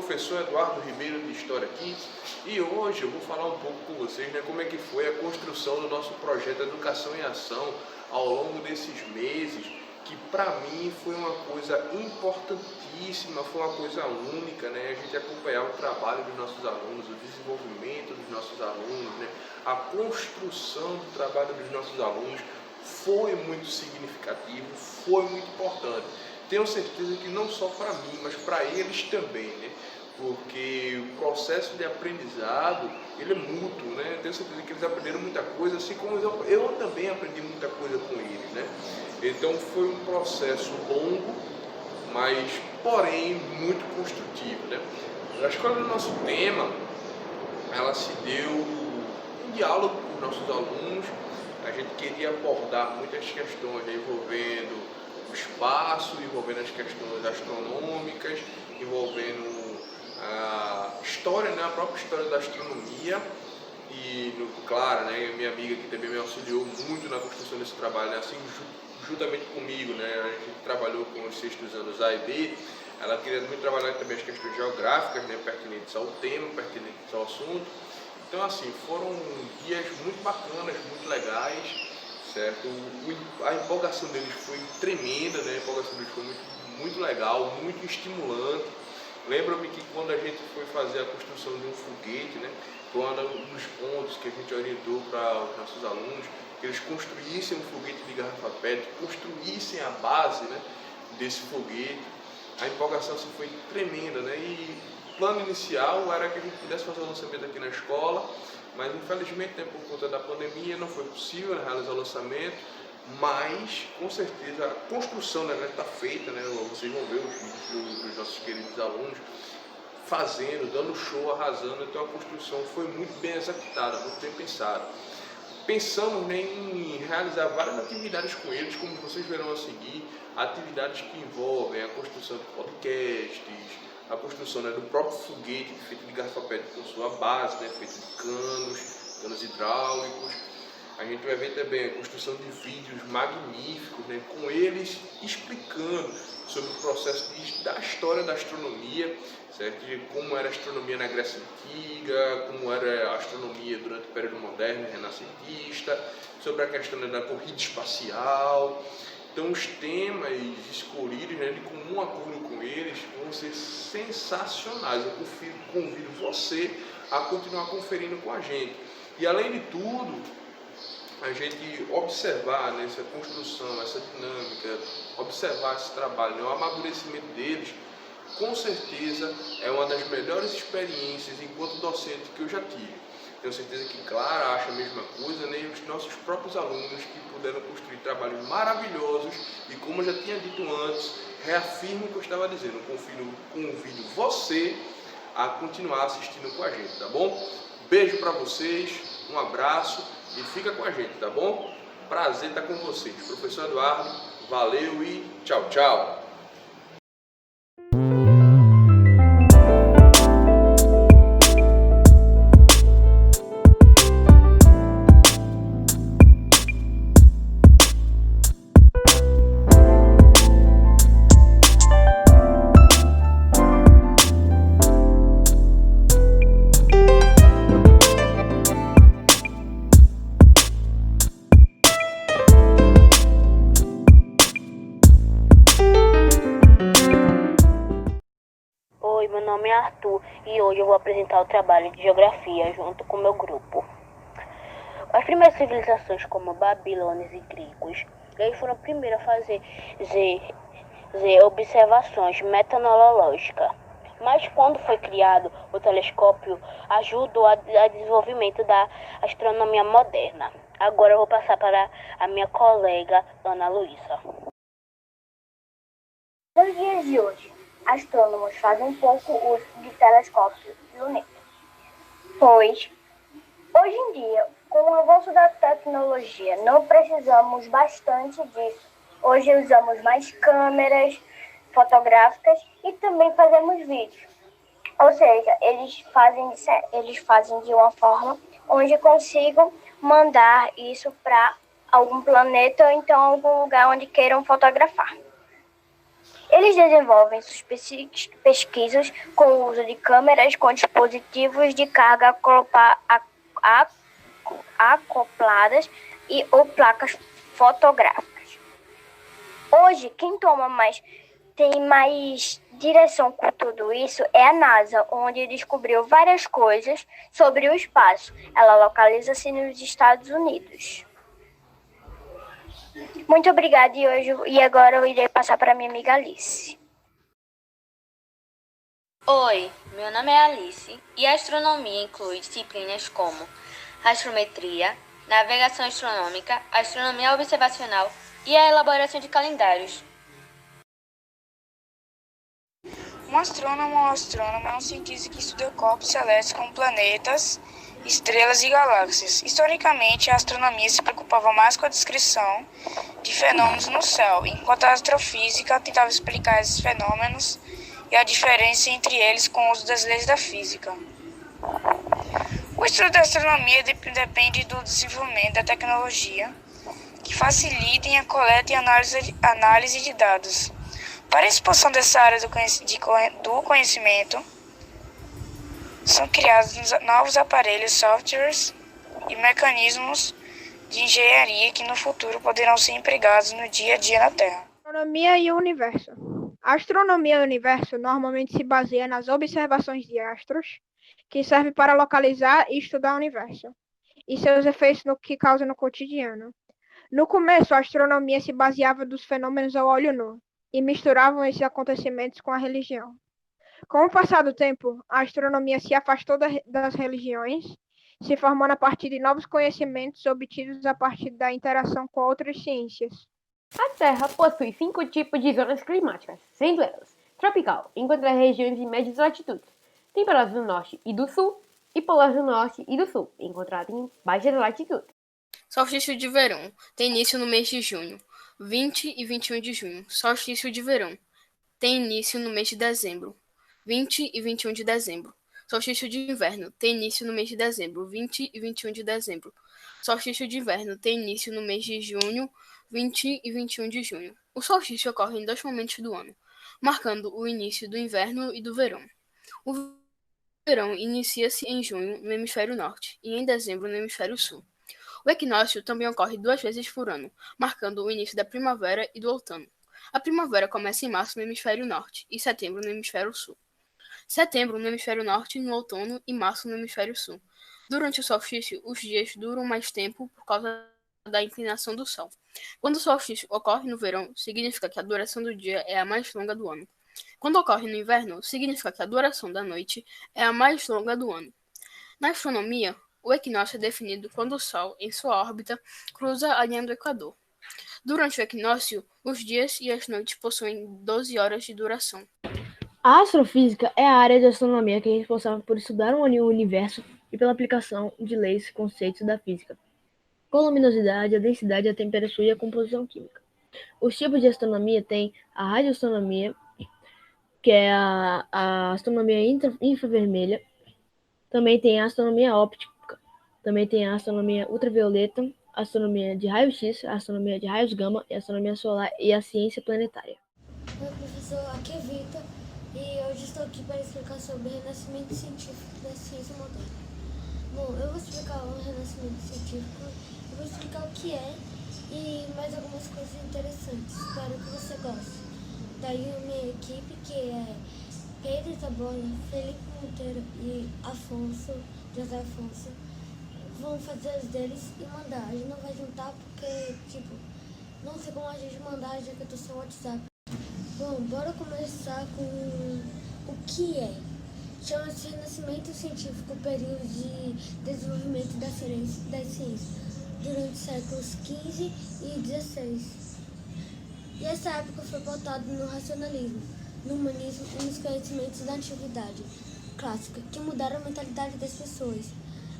professor Eduardo Ribeiro de História aqui e hoje eu vou falar um pouco com vocês, né, como é que foi a construção do nosso projeto Educação em Ação ao longo desses meses, que para mim foi uma coisa importantíssima, foi uma coisa única, né, a gente acompanhar o trabalho dos nossos alunos, o desenvolvimento dos nossos alunos, né, a construção do trabalho dos nossos alunos foi muito significativo, foi muito importante. Tenho certeza que não só para mim, mas para eles também, né? Porque o processo de aprendizado, ele é mútuo, né? Tenho certeza que eles aprenderam muita coisa, assim como eu também aprendi muita coisa com eles, né? Então foi um processo longo, mas porém muito construtivo, né? A escola do nosso tema, ela se deu em diálogo com os nossos alunos. A gente queria abordar muitas questões, né, envolvendo o espaço, envolvendo as questões astronômicas, envolvendo a história, né, a própria história da astronomia. E, claro, né, minha amiga que também me auxiliou muito na construção desse trabalho, né, assim, juntamente comigo, né, a gente trabalhou com os sextos anos A e B. Ela queria muito trabalhar também as questões geográficas, né, pertinentes ao tema, pertinentes ao assunto. Então, assim, foram dias muito bacanas, muito legais, certo? A empolgação deles foi tremenda, né? A empolgação deles foi muito legal, muito estimulante. Lembro-me que quando a gente foi fazer a construção de um foguete, né? Foi um dos pontos que a gente orientou para os nossos alunos, que eles construíssem um foguete de garrafa PET, construíssem a base, né, desse foguete. A empolgação assim, foi tremenda, né? E o plano inicial era que a gente pudesse fazer o lançamento aqui na escola, mas infelizmente, né, por conta da pandemia não foi possível, né, realizar o lançamento, mas com certeza a construção, né, está feita, né? Vocês vão ver os vídeos dos nossos queridos alunos fazendo, dando show, arrasando. Então a construção foi muito bem executada, muito bem pensada. Pensamos, né, em realizar várias atividades com eles, como vocês verão a seguir, atividades que envolvem a construção de podcasts, a construção, né, do próprio foguete feito de garrafa PET com sua base, né, feito de canos hidráulicos. A gente vai ver também a construção de vídeos magníficos, né, com eles explicando sobre o processo da história da astronomia, certo? De como era a astronomia na Grécia Antiga, como era a astronomia durante o período moderno e renascentista, sobre a questão, né, da corrida espacial. Então os temas escolhidos, né, de comum acordo com eles, vão ser sensacionais. Eu convido você a continuar conferindo com a gente. E além de tudo, a gente observar, né, essa construção, essa dinâmica, observar esse trabalho, né, o amadurecimento deles, com certeza é uma das melhores experiências enquanto docente que eu já tive. Tenho certeza que Clara acha a mesma coisa, né? E os nossos próprios alunos que puderam construir trabalhos maravilhosos e, como eu já tinha dito antes, reafirmo o que eu estava dizendo, convido você a continuar assistindo com a gente, tá bom? Beijo para vocês, um abraço e fica com a gente, tá bom? Prazer estar com vocês. Professor Eduardo, valeu e tchau, tchau! Oi, meu nome é Arthur e hoje eu vou apresentar o trabalho de geografia junto com meu grupo. As primeiras civilizações, como babilônios e gregos, eles foram primeiros a fazer observações meteorológicas. Mas quando foi criado o telescópio, ajudou a desenvolvimento da astronomia moderna. Agora eu vou passar para a minha colega Ana Luísa. Nos dias de hoje, astrônomos fazem pouco uso de telescópios lunares, pois, hoje em dia, com o avanço da tecnologia, não precisamos bastante disso. Hoje usamos mais câmeras fotográficas e também fazemos vídeos. Ou seja, eles fazem de uma forma onde consigam mandar isso para algum planeta ou então algum lugar onde queiram fotografar. Eles desenvolvem suas pesquisas com o uso de câmeras com dispositivos de carga acopladas ou placas fotográficas. Hoje, quem tem mais direção com tudo isso é a NASA, onde descobriu várias coisas sobre o espaço. Ela localiza-se nos Estados Unidos. Muito obrigada e agora eu irei passar para minha amiga Alice. Oi, meu nome é Alice e a astronomia inclui disciplinas como astrometria, navegação astronômica, astronomia observacional e a elaboração de calendários. Um astrônomo ou astrônoma é um cientista que estuda corpos celestes como planetas, estrelas e galáxias. Historicamente, a astronomia se preocupava mais com a descrição de fenômenos no céu, enquanto a astrofísica tentava explicar esses fenômenos e a diferença entre eles com o uso das leis da física. O estudo da astronomia depende do desenvolvimento da tecnologia que facilitem a coleta e análise de dados. Para a expansão dessa área do conhecimento, são criados novos aparelhos, softwares e mecanismos de engenharia que no futuro poderão ser empregados no dia a dia na Terra. Astronomia e o universo. A astronomia do universo normalmente se baseia nas observações de astros, que serve para localizar e estudar o universo, e seus efeitos no que causa no cotidiano. No começo, a astronomia se baseava dos fenômenos ao olho nu, e misturavam esses acontecimentos com a religião. Com o passar do tempo, a astronomia se afastou das religiões, se formando a partir de novos conhecimentos obtidos a partir da interação com outras ciências. A Terra possui 5 tipos de zonas climáticas, sendo elas tropical, encontra regiões de médias latitudes, temperadas do norte e do sul, e polares do norte e do sul, encontradas em baixas latitudes. Solstício de verão tem início no mês de junho, 20 e 21 de junho. Solstício de verão tem início no mês de dezembro, 20 e 21 de dezembro. Solstício de inverno tem início no mês de dezembro, 20 e 21 de dezembro. Solstício de inverno tem início no mês de junho, 20 e 21 de junho. O solstício ocorre em 2 momentos do ano, marcando o início do inverno e do verão. O verão inicia-se em junho no hemisfério norte e em dezembro no hemisfério sul. O equinócio também ocorre 2 vezes por ano, marcando o início da primavera e do outono. A primavera começa em março no hemisfério norte e setembro no hemisfério sul. Setembro no hemisfério norte no outono e março no hemisfério sul. Durante o solstício, os dias duram mais tempo por causa da inclinação do Sol. Quando o solstício ocorre no verão, significa que a duração do dia é a mais longa do ano. Quando ocorre no inverno, significa que a duração da noite é a mais longa do ano. Na astronomia, o equinócio é definido quando o Sol, em sua órbita, cruza a linha do Equador. Durante o equinócio, os dias e as noites possuem 12 horas de duração. A astrofísica é a área de astronomia que é responsável por estudar o universo e pela aplicação de leis e conceitos da física, com a luminosidade, a densidade, a temperatura e a composição química. Os tipos de astronomia têm a radioastronomia, que é a astronomia infravermelha, também tem a astronomia óptica, também tem a astronomia ultravioleta, a astronomia de raio-x, a astronomia de raios gama, a astronomia solar e a ciência planetária. Meu professor aqui é Vitor e hoje estou aqui para explicar sobre o renascimento científico da ciência moderna. Bom, eu vou explicar o renascimento científico, eu vou explicar o que é e mais algumas coisas interessantes, espero que você goste. Daí a minha equipe, que é Pedro Itabona, Felipe Monteiro e José Afonso, vão fazer os deles e mandar. A gente não vai juntar porque, não sei como a gente mandar, já que eu tô sem WhatsApp. Bom, bora começar com o que é. Chama-se Renascimento Científico, o período de desenvolvimento da ciência, durante os séculos XV e XVI. E essa época foi pautada no racionalismo, no humanismo e nos conhecimentos da antiguidade clássica, que mudaram a mentalidade das pessoas.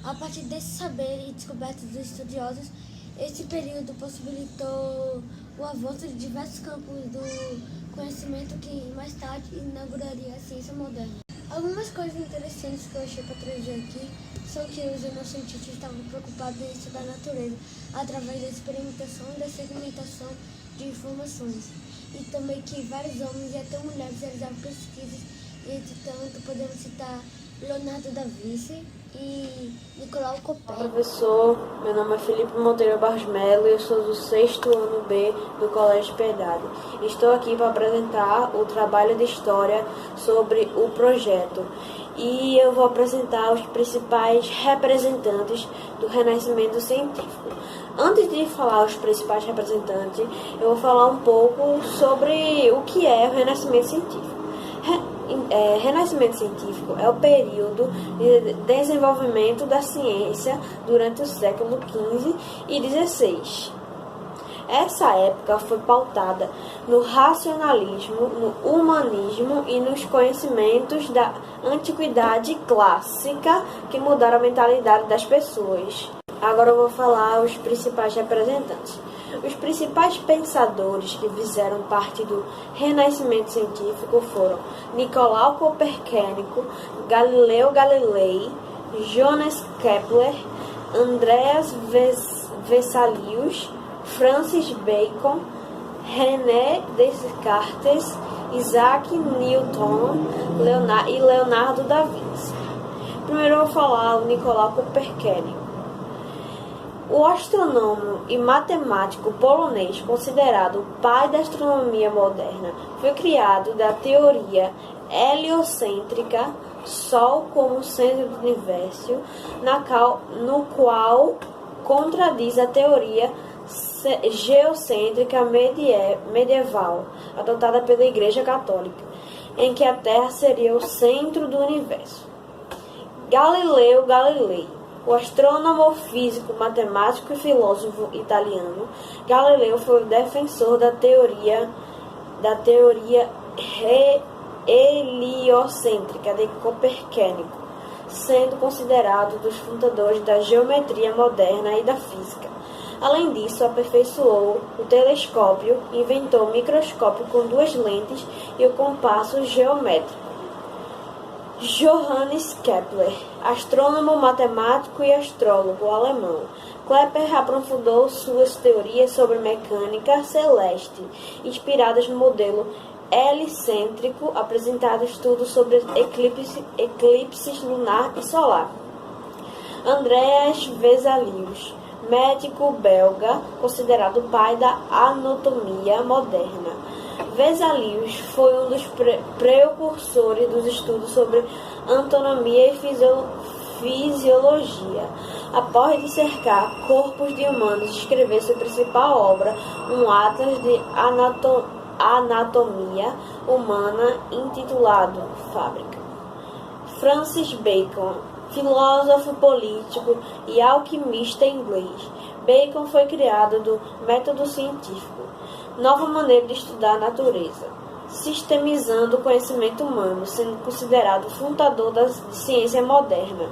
A partir desse saber e descobertas dos estudiosos, esse período possibilitou o avanço de diversos campos do conhecimento que mais tarde inauguraria a ciência moderna. Algumas coisas interessantes que eu achei para trazer aqui são que os renascentistas estavam preocupados em estudar a natureza através da experimentação e da segmentação de informações. e também que vários homens e até mulheres realizaram pesquisas, e entre tanto podemos citar Leonardo da Vinci e Nicolau Olá, Copérnico. professor, meu nome é Felipe Monteiro Barros Melo e eu sou do 6º ano B do Colégio Piedade. Estou aqui para apresentar o trabalho de história sobre o projeto e eu vou apresentar os principais representantes do Renascimento científico. Antes de falar os principais representantes, eu vou falar um pouco sobre o que é o Renascimento científico. Renascimento científico é o período de desenvolvimento da ciência durante o século XV e XVI. Essa época foi pautada no racionalismo, no humanismo e nos conhecimentos da antiguidade clássica que mudaram a mentalidade das pessoas. Agora eu vou falar os principais representantes. Os principais pensadores que fizeram parte do Renascimento científico foram Nicolau Copérnico, Galileu Galilei, Johannes Kepler, Andreas Vesalius, Francis Bacon, René Descartes, Isaac Newton e Leonardo da Vinci. Primeiro eu vou falar o Nicolau Copérnico. O astrônomo e matemático polonês, considerado o pai da astronomia moderna, foi criado da teoria heliocêntrica, Sol como centro do universo, no qual contradiz a teoria geocêntrica medieval, adotada pela Igreja Católica, em que a Terra seria o centro do universo. Galileu Galilei. O astrônomo, físico, matemático e filósofo italiano, Galileu foi o defensor da teoria heliocêntrica de Copérnico, sendo considerado dos fundadores da geometria moderna e da física. Além disso, aperfeiçoou o telescópio, inventou o microscópio com 2 lentes e o compasso geométrico. Johannes Kepler, astrônomo, matemático e astrólogo alemão. Kepler aprofundou suas teorias sobre mecânica celeste, inspiradas no modelo helicêntrico, apresentado estudos sobre eclipses lunar e solar. Andreas Vesalius, médico belga, considerado o pai da anatomia moderna. Vesalius foi um dos precursores dos estudos sobre anatomia e fisiologia. Após dissecar corpos de humanos, escreveu sua principal obra, um atlas de anatomia humana intitulado Fábrica. Francis Bacon, filósofo político e alquimista inglês. Bacon foi criado do método científico, nova maneira de estudar a natureza, sistemizando o conhecimento humano, sendo considerado o fundador da ciência moderna.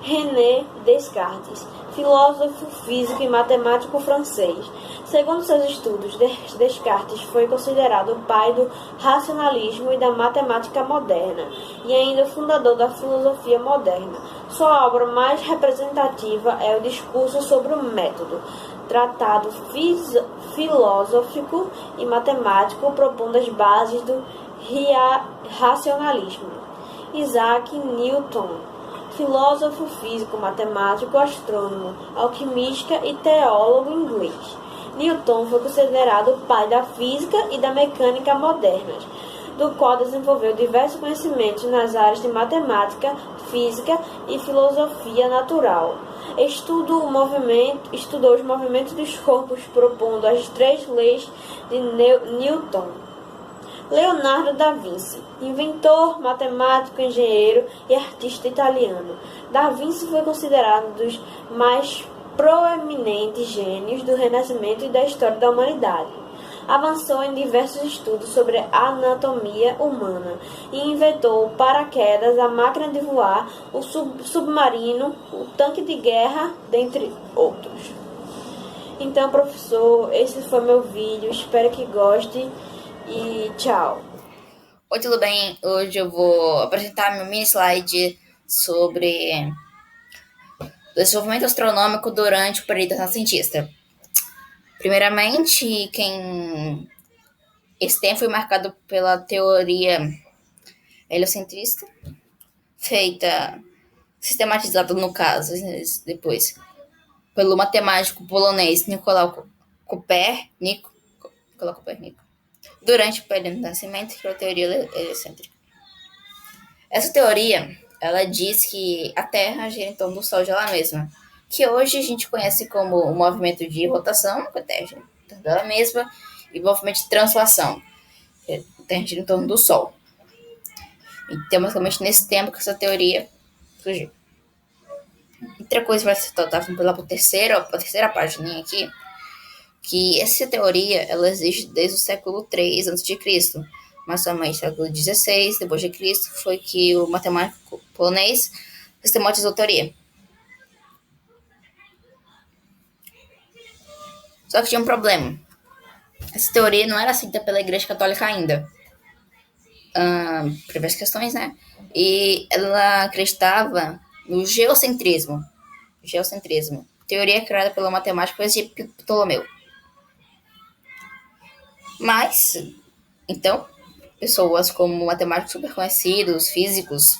René Descartes, filósofo, físico e matemático francês. Segundo seus estudos, Descartes foi considerado o pai do racionalismo e da matemática moderna, e ainda o fundador da filosofia moderna. Sua obra mais representativa é o Discurso sobre o Método, tratado filosófico e matemático propondo as bases do racionalismo. Isaac Newton, filósofo, físico, matemático, astrônomo, alquimista e teólogo inglês. Newton foi considerado o pai da física e da mecânica modernas, do qual desenvolveu diversos conhecimentos nas áreas de matemática, física e filosofia natural. Estudou os movimentos dos corpos, propondo as 3 leis de Newton. Leonardo da Vinci, inventor, matemático, engenheiro e artista italiano. Da Vinci foi considerado um dos mais proeminentes gênios do Renascimento e da história da humanidade. Avançou em diversos estudos sobre a anatomia humana e inventou o paraquedas, a máquina de voar, o submarino, o tanque de guerra, dentre outros. Então, professor, esse foi meu vídeo. Espero que goste e tchau. Oi, tudo bem? Hoje eu vou apresentar meu mini slide sobre o desenvolvimento astronômico durante o período renascentista. Primeiramente, quem Esse tempo foi marcado pela teoria heliocentrista, feita, sistematizada no caso, depois, pelo matemático polonês Nicolau Copérnico, durante o período do nascimento, que é a teoria heliocêntrica. Essa teoria, ela diz que a Terra gira em torno do Sol de ela mesma, que hoje a gente conhece como o movimento de rotação, que a Terra gira em torno dela mesma, e o movimento de translação, que a Terra gira em torno do Sol. Então, basicamente, nesse tempo que essa teoria surgiu. Outra coisa vai se tratar pela terceira página aqui, que essa teoria ela existe desde o século III a.C., mas somente no século XVI, depois de Cristo, foi que o matemático polonês sistematizou a teoria. Só que tinha um problema. Essa teoria não era aceita pela Igreja Católica ainda. Por diversas questões, né? E ela acreditava no geocentrismo. Teoria criada pelo matemático egípcio Ptolomeu. Mas, então, pessoas como matemáticos super conhecidos, físicos,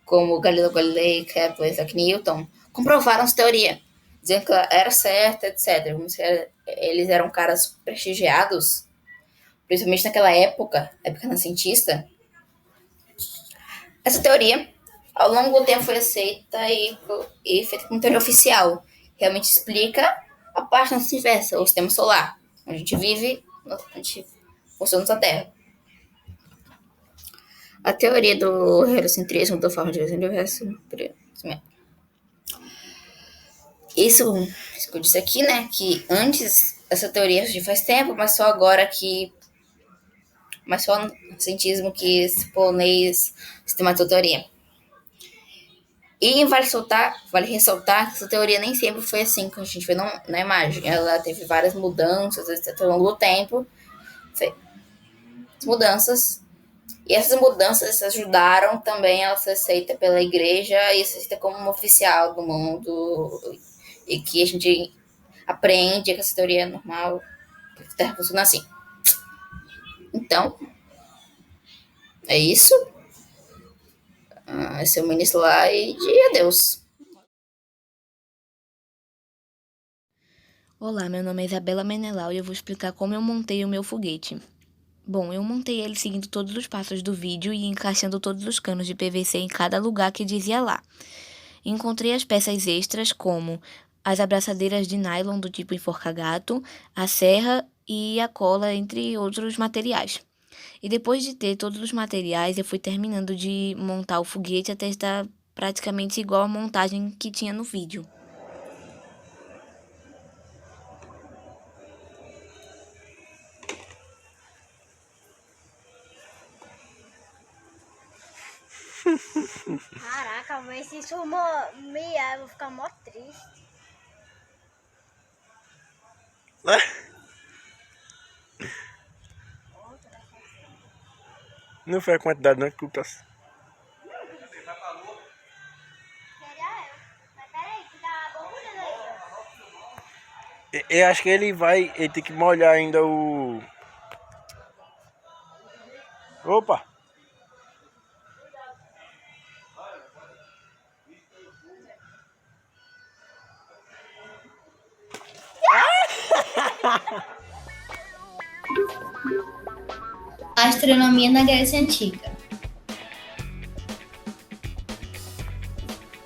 como Galileu Galilei, Kepler, Isaac Newton, comprovaram essa teoria, dizendo que ela era certa, etc. Como se eles eram caras prestigiados, principalmente naquela época renascentista. Essa teoria, ao longo do tempo, foi aceita e feita como teoria oficial. Realmente explica a parte do nosso universo, o sistema solar, onde a gente vive, a gente funciona nessa Terra. A teoria do heliocentrismo, da forma de universo, isso que eu disse aqui, né, que antes essa teoria já faz tempo, mas só agora que, mas só no cientismo que esse polonês sistematizou a teoria. E vale ressaltar que essa teoria nem sempre foi assim, como a gente vê na imagem. Ela teve várias mudanças, etc., ao longo do tempo. E essas mudanças ajudaram também ela a ser aceita pela igreja e ser aceita como uma oficial do mundo. E que a gente aprende que essa teoria é normal, que a Terra funciona assim. Então, é isso. Esse é o mini slide e adeus. Olá, meu nome é Isabela Menelau e eu vou explicar como eu montei o meu foguete. Bom, eu montei ele seguindo todos os passos do vídeo e encaixando todos os canos de PVC em cada lugar que dizia lá. Encontrei as peças extras como as abraçadeiras de nylon do tipo enforca-gato, a serra e a cola, entre outros materiais. E depois de ter todos os materiais, eu fui terminando de montar o foguete até estar praticamente igual à montagem que tinha no vídeo. Caraca, mas se isso eu vou ficar mó triste. Não foi a quantidade, não, que tu tá... Seria eu. Mas peraí, que tá borbulhando aí. Eu acho que ele tem que molhar ainda o... Opa! Astronomia na Grécia Antiga.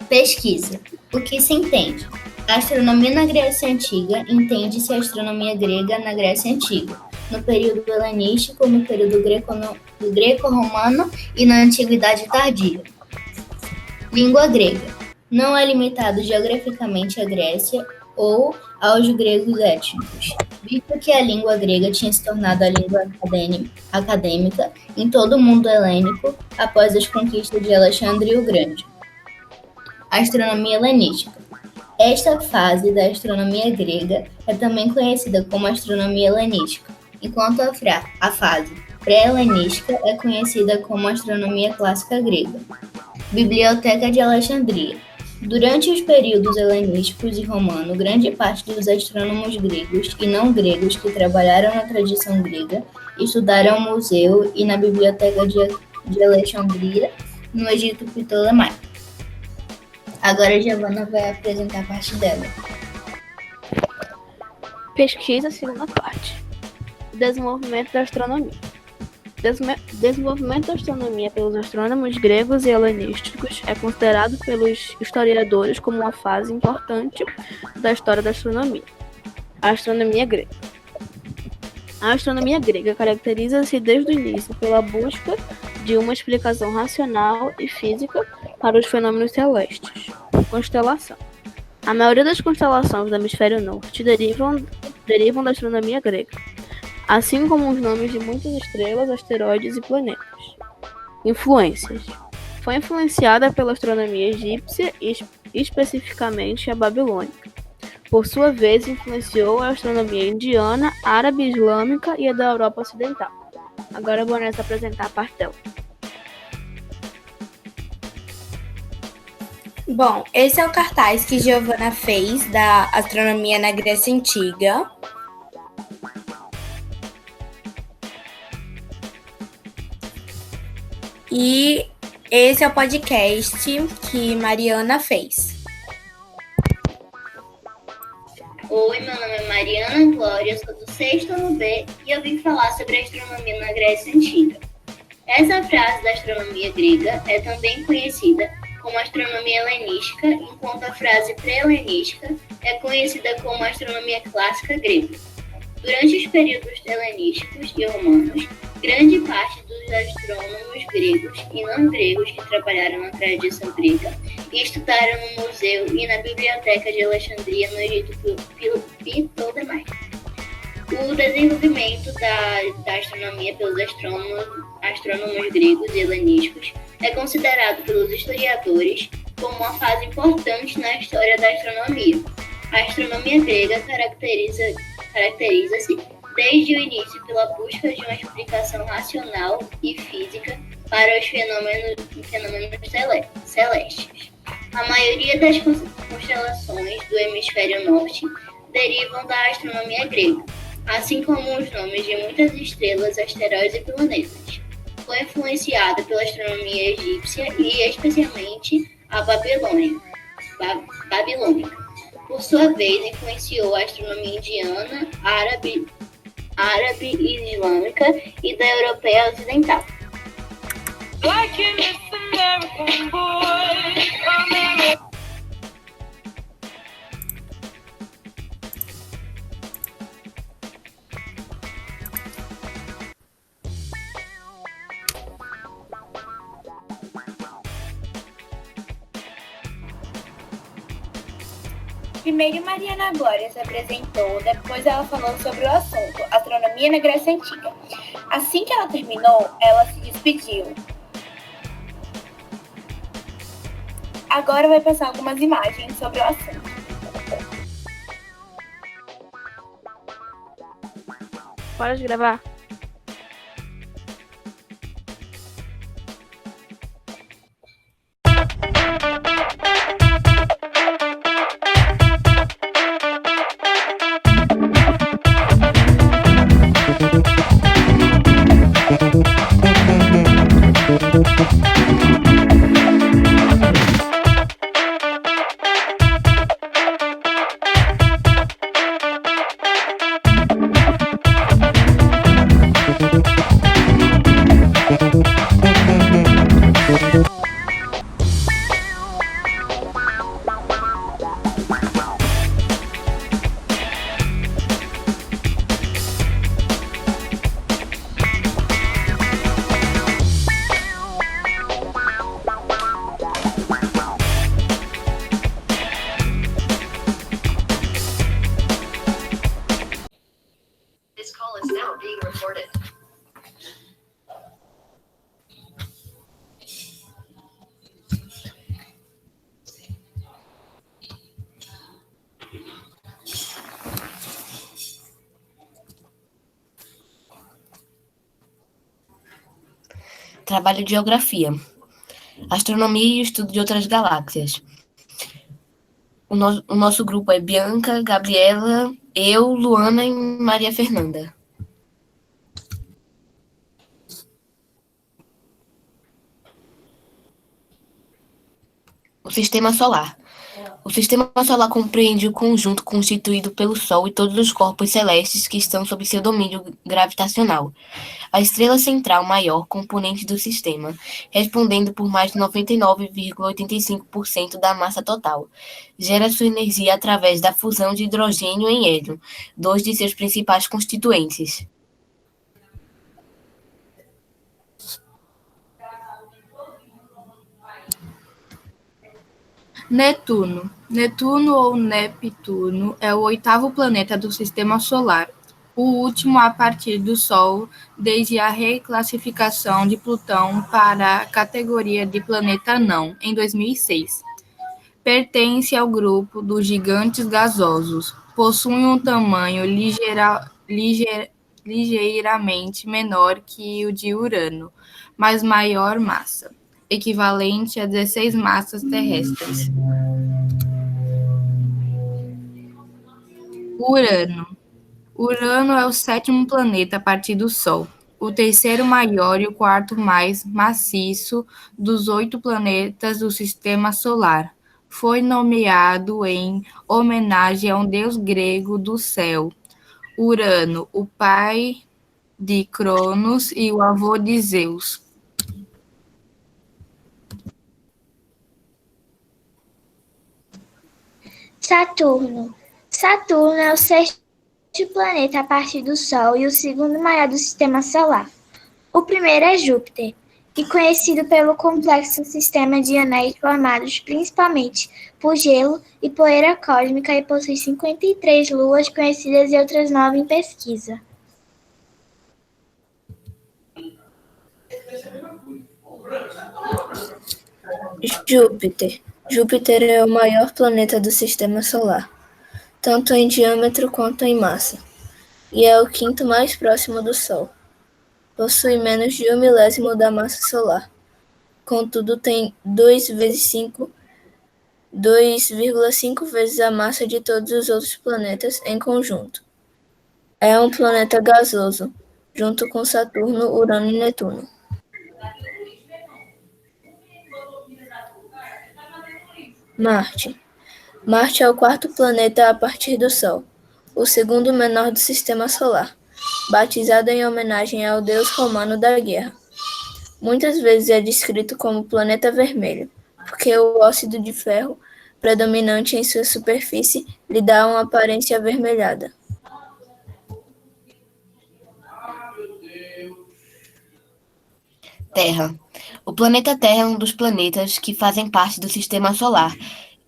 Pesquisa. O que se entende? A astronomia na Grécia Antiga entende-se a astronomia grega na Grécia Antiga, no período helenístico, no período greco-romano e na Antiguidade Tardia. Língua grega. Não é limitado geograficamente à Grécia ou aos gregos étnicos, visto que a língua grega tinha se tornado a língua acadêmica em todo o mundo helênico após as conquistas de Alexandre o Grande. Astronomia helenística. Esta fase da astronomia grega é também conhecida como astronomia helenística, enquanto a fase pré-helenística é conhecida como astronomia clássica grega. Biblioteca de Alexandria. Durante os períodos helenísticos e romano, grande parte dos astrônomos gregos e não gregos que trabalharam na tradição grega estudaram no museu e na biblioteca de Alexandria, no Egito Ptolemaico. Agora a Giovana vai apresentar a parte dela. Pesquisa, segunda parte. Desenvolvimento da astronomia. Desenvolvimento da astronomia pelos astrônomos gregos e helenísticos é considerado pelos historiadores como uma fase importante da história da astronomia. A astronomia grega. A astronomia grega caracteriza-se desde o início pela busca de uma explicação racional e física para os fenômenos celestes. Constelação. A maioria das constelações do hemisfério norte derivam da astronomia grega, assim como os nomes de muitas estrelas, asteroides e planetas. Influências. Foi influenciada pela astronomia egípcia e especificamente a babilônica. Por sua vez, influenciou a astronomia indiana, árabe, islâmica e a da Europa Ocidental. Agora a Vanessa apresentar a parte dela. Bom, esse é o cartaz que Giovana fez da astronomia na Grécia Antiga. E esse é o podcast que Mariana fez. Oi, meu nome é Mariana Glória, sou do 6º ano B e eu vim falar sobre a astronomia na Grécia Antiga. Essa frase da astronomia grega é também conhecida como astronomia helenística, enquanto a frase pré-helenística é conhecida como astronomia clássica grega. Durante os períodos helenísticos e romanos, grande parte dos astrônomos gregos e não gregos que trabalharam na tradição grega e estudaram no museu e na biblioteca de Alexandria, no Egito Ptolemaico. O desenvolvimento da astronomia pelos astrônomos gregos e helenísticos é considerado pelos historiadores como uma fase importante na história da astronomia. A astronomia grega caracteriza-se desde o início pela busca de uma explicação racional e física para os fenômenos celestes. A maioria das constelações do hemisfério norte derivam da astronomia grega, assim como os nomes de muitas estrelas, asteroides e planetas. Foi influenciada pela astronomia egípcia e especialmente a babilônica. Por sua vez, influenciou a astronomia indiana, árabe e islâmica e da europeia ocidental. Primeiro, Mariana Glória se apresentou, depois ela falou sobre o assunto, astronomia na Grécia Antiga. Assim que ela terminou, ela se despediu. Agora vai passar algumas imagens sobre o assunto. Para de gravar. Trabalho de geografia. Astronomia e o estudo de outras galáxias. o nosso grupo é Bianca, Gabriela, eu, Luana e Maria Fernanda. O Sistema Solar. O Sistema Solar compreende o conjunto constituído pelo Sol e todos os corpos celestes que estão sob seu domínio gravitacional. A estrela central maior componente do sistema, respondendo por mais de 99,85% da massa total, gera sua energia através da fusão de hidrogênio em hélio, dois de seus principais constituintes. Netuno. Netuno ou Neptuno é o 8º planeta do Sistema Solar, o último a partir do Sol desde a reclassificação de Plutão para a categoria de planeta não, em 2006. Pertence ao grupo dos gigantes gasosos. Possui um tamanho ligeiramente menor que o de Urano, mas maior massa, equivalente a 16 massas terrestres. Urano. Urano é o 7º planeta a partir do Sol, o 3º maior e o 4º mais maciço dos 8 planetas do Sistema Solar. Foi nomeado em homenagem a um deus grego do céu, Urano, o pai de Cronos e o avô de Zeus. Saturno. Saturno é o 6º planeta a partir do Sol e o 2º maior do Sistema Solar. O primeiro é Júpiter, e conhecido pelo complexo sistema de anéis formados principalmente por gelo e poeira cósmica e possui 53 luas conhecidas e outras 9 em pesquisa. Júpiter. Júpiter é o maior planeta do Sistema Solar, tanto em diâmetro quanto em massa, e é o 5º mais próximo do Sol. Possui menos de 1/1000 da massa solar. Contudo, tem 2,5 vezes a massa de todos os outros planetas em conjunto. É um planeta gasoso, junto com Saturno, Urano e Netuno. Marte. Marte é o 4º planeta a partir do Sol, o 2º menor do Sistema Solar, batizado em homenagem ao deus romano da guerra. Muitas vezes é descrito como planeta vermelho, porque o óxido de ferro predominante em sua superfície lhe dá uma aparência avermelhada. Terra. O planeta Terra é um dos planetas que fazem parte do Sistema Solar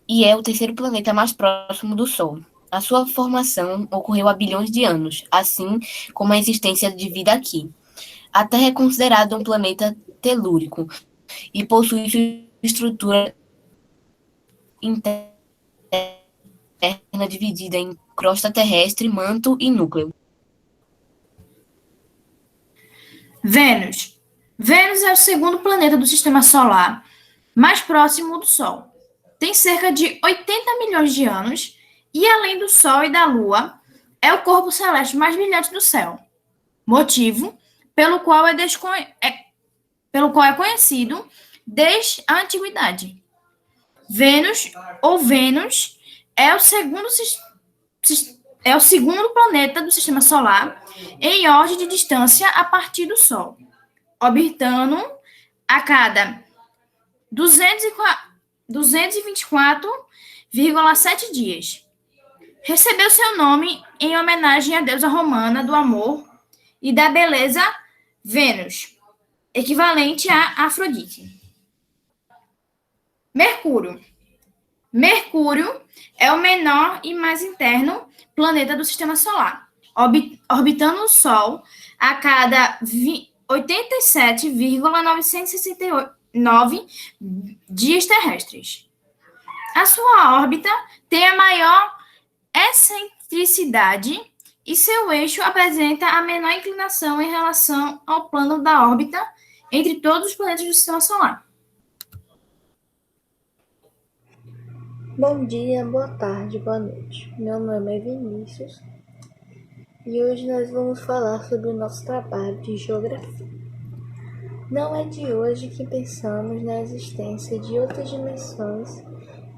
e é o 3º planeta mais próximo do Sol. A sua formação ocorreu há bilhões de anos, assim como a existência de vida aqui. A Terra é considerada um planeta telúrico e possui sua estrutura interna dividida em crosta terrestre, manto e núcleo. Vênus. Vênus é o 2º planeta do Sistema Solar, mais próximo do Sol. Tem cerca de 80 milhões de anos e, além do Sol e da Lua, é o corpo celeste mais brilhante do céu, motivo pelo qual é conhecido desde a antiguidade. Vênus, ou Vênus, é o segundo planeta do Sistema Solar em ordem de distância a partir do Sol, orbitando a cada 224,7 dias. Recebeu seu nome em homenagem à deusa romana do amor e da beleza Vênus, equivalente a Afrodite. Mercúrio. Mercúrio é o menor e mais interno planeta do Sistema Solar, orbitando o Sol a cada 87,969 dias terrestres. A sua órbita tem a maior excentricidade e seu eixo apresenta a menor inclinação em relação ao plano da órbita entre todos os planetas do Sistema Solar. Bom dia, boa tarde, boa noite. Meu nome é Vinícius e hoje nós vamos falar sobre o nosso trabalho de geografia. Não é de hoje que pensamos na existência de outras dimensões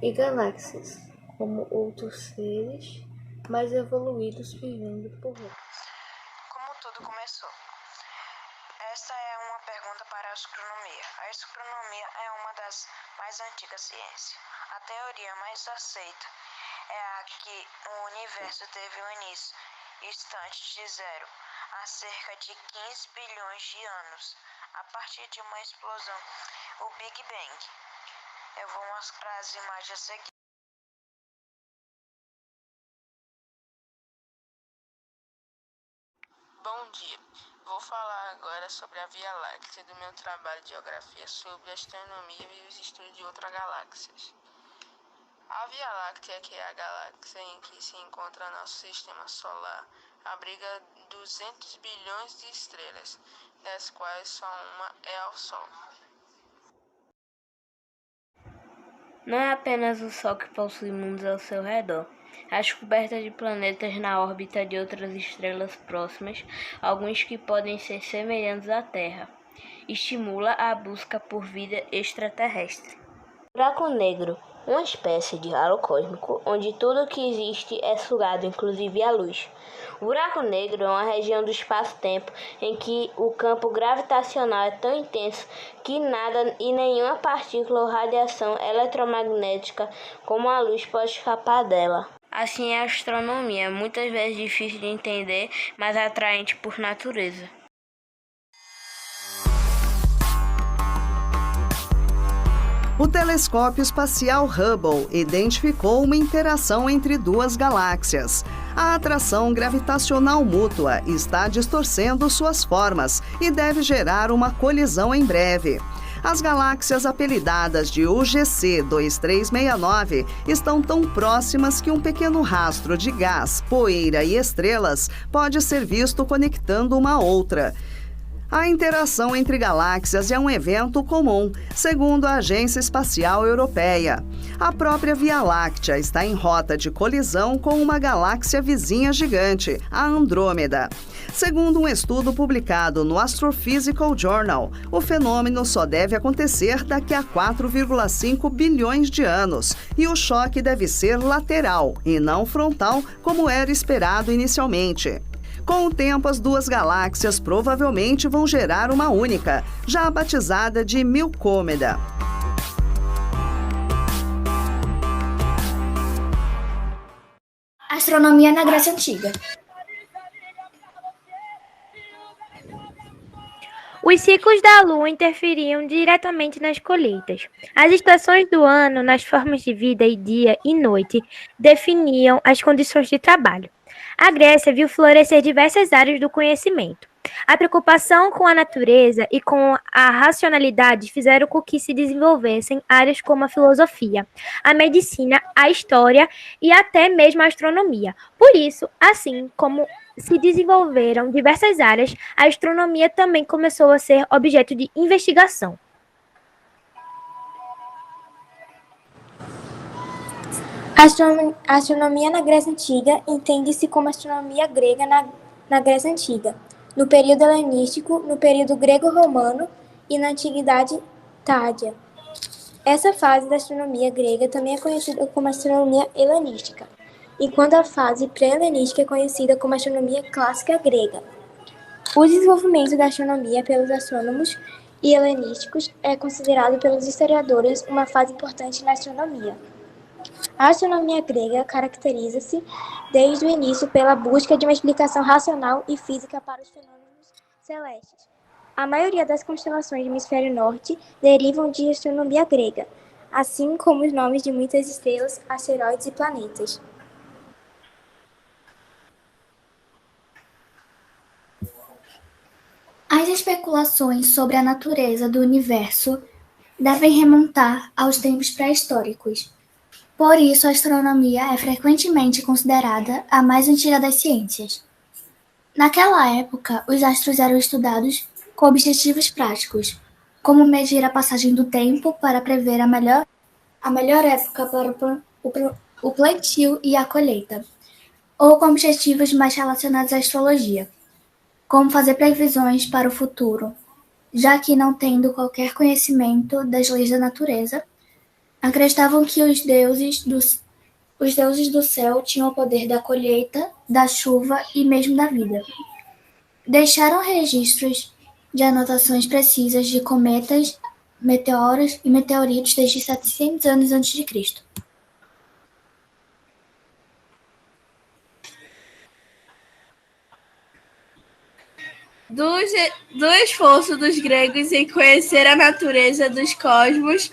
e galáxias, como outros seres mais evoluídos vivendo por lá. Como tudo começou? Esta é uma pergunta para a astronomia. A astronomia é uma das mais antigas ciências. A teoria mais aceita é a que o universo teve um início distante de zero, há cerca de 15 bilhões de anos, a partir de uma explosão, o Big Bang. Eu vou mostrar as imagens a seguir. Bom dia, vou falar agora sobre a Via Láctea do meu trabalho de geografia sobre astronomia e os estudos de outras galáxias. A Via Láctea, que é a galáxia em que se encontra nosso sistema solar, abriga 200 bilhões de estrelas, das quais só uma é o Sol. Não é apenas o Sol que possui mundos ao seu redor. A descoberta de planetas na órbita de outras estrelas próximas, alguns que podem ser semelhantes à Terra, estimula a busca por vida extraterrestre. Buraco negro, uma espécie de halo cósmico onde tudo o que existe é sugado, inclusive a luz. O buraco negro é uma região do espaço-tempo em que o campo gravitacional é tão intenso que nada e nenhuma partícula ou radiação eletromagnética como a luz pode escapar dela. Assim é a astronomia, muitas vezes difícil de entender, mas atraente por natureza. O telescópio espacial Hubble identificou uma interação entre duas galáxias. A atração gravitacional mútua está distorcendo suas formas e deve gerar uma colisão em breve. As galáxias apelidadas de UGC 2369 estão tão próximas que um pequeno rastro de gás, poeira e estrelas pode ser visto conectando uma a outra. A interação entre galáxias é um evento comum, segundo a Agência Espacial Europeia. A própria Via Láctea está em rota de colisão com uma galáxia vizinha gigante, a Andrômeda. Segundo um estudo publicado no Astrophysical Journal, o fenômeno só deve acontecer daqui a 4,5 bilhões de anos e o choque deve ser lateral e não frontal, como era esperado inicialmente. Com o tempo, as duas galáxias provavelmente vão gerar uma única, já batizada de Milcômeda. Astronomia na Grécia Antiga. Os ciclos da Lua interferiam diretamente nas colheitas. As estações do ano, nas formas de vida e dia e noite, definiam as condições de trabalho. A Grécia viu florescer diversas áreas do conhecimento. A preocupação com a natureza e com a racionalidade fizeram com que se desenvolvessem áreas como a filosofia, a medicina, a história e até mesmo a astronomia. Por isso, assim como se desenvolveram diversas áreas, a astronomia também começou a ser objeto de investigação. A astronomia na Grécia Antiga entende-se como astronomia grega na Grécia Antiga, no período helenístico, no período grego-romano e na Antiguidade Tárdia. Essa fase da astronomia grega também é conhecida como astronomia helenística, enquanto a fase pré-helenística é conhecida como astronomia clássica grega. O desenvolvimento da astronomia pelos astrônomos e helenísticos é considerado pelos historiadores uma fase importante na astronomia. A astronomia grega caracteriza-se desde o início pela busca de uma explicação racional e física para os fenômenos celestes. A maioria das constelações do hemisfério norte derivam de astronomia grega, assim como os nomes de muitas estrelas, asteroides e planetas. As especulações sobre a natureza do universo devem remontar aos tempos pré-históricos. Por isso, a astronomia é frequentemente considerada a mais antiga das ciências. Naquela época, os astros eram estudados com objetivos práticos, como medir a passagem do tempo para prever a melhor época o plantio e a colheita, ou com objetivos mais relacionados à astrologia, como fazer previsões para o futuro, já que, não tendo qualquer conhecimento das leis da natureza, acreditavam que os deuses do céu tinham o poder da colheita, da chuva e mesmo da vida. Deixaram registros de anotações precisas de cometas, meteoros e meteoritos desde 700 anos antes de Cristo. Do esforço dos gregos em conhecer a natureza dos cosmos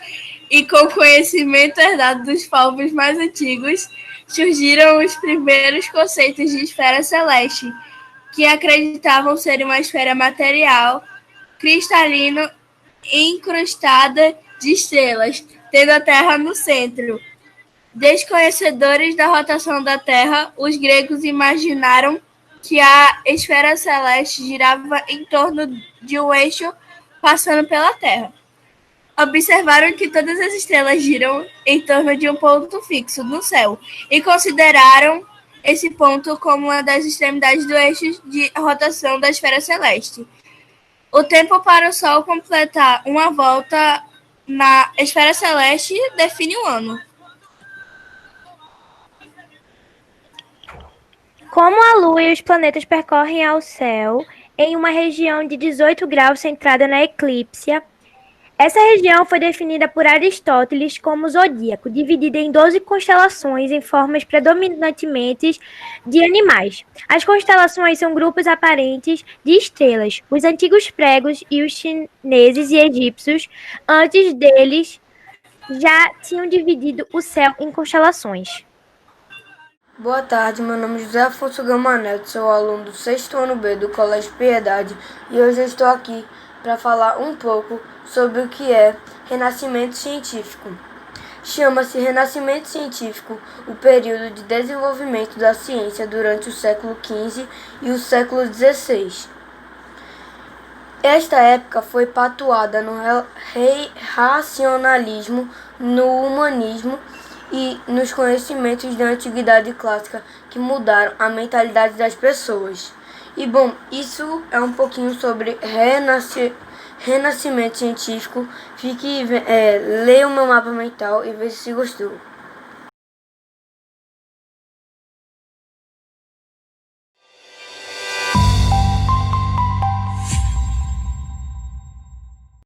e com o conhecimento herdado dos povos mais antigos, surgiram os primeiros conceitos de esfera celeste, que acreditavam ser uma esfera material, cristalina, incrustada de estrelas, tendo a Terra no centro. Desconhecedores da rotação da Terra, os gregos imaginaram que a esfera celeste girava em torno de um eixo passando pela Terra. Observaram que todas as estrelas giram em torno de um ponto fixo no céu e consideraram esse ponto como uma das extremidades do eixo de rotação da esfera celeste. O tempo para o Sol completar uma volta na esfera celeste define o ano. Como a Lua e os planetas percorrem ao céu em uma região de 18 graus centrada na eclípsia, essa região foi definida por Aristóteles como zodíaco, dividida em 12 constelações em formas predominantemente de animais. As constelações são grupos aparentes de estrelas. Os antigos gregos e os chineses e egípcios, antes deles, já tinham dividido o céu em constelações. Boa tarde, meu nome é José Afonso Gama Neto, sou aluno do 6º ano B do Colégio Piedade e hoje eu estou aqui para falar um pouco sobre o que é Renascimento Científico. Chama-se Renascimento Científico o período de desenvolvimento da ciência durante o século XV e o século XVI. Esta época foi patuada no racionalismo, no humanismo e nos conhecimentos da antiguidade clássica que mudaram a mentalidade das pessoas. E bom, isso é um pouquinho sobre renascimento científico. Leia o meu mapa mental e veja se gostou.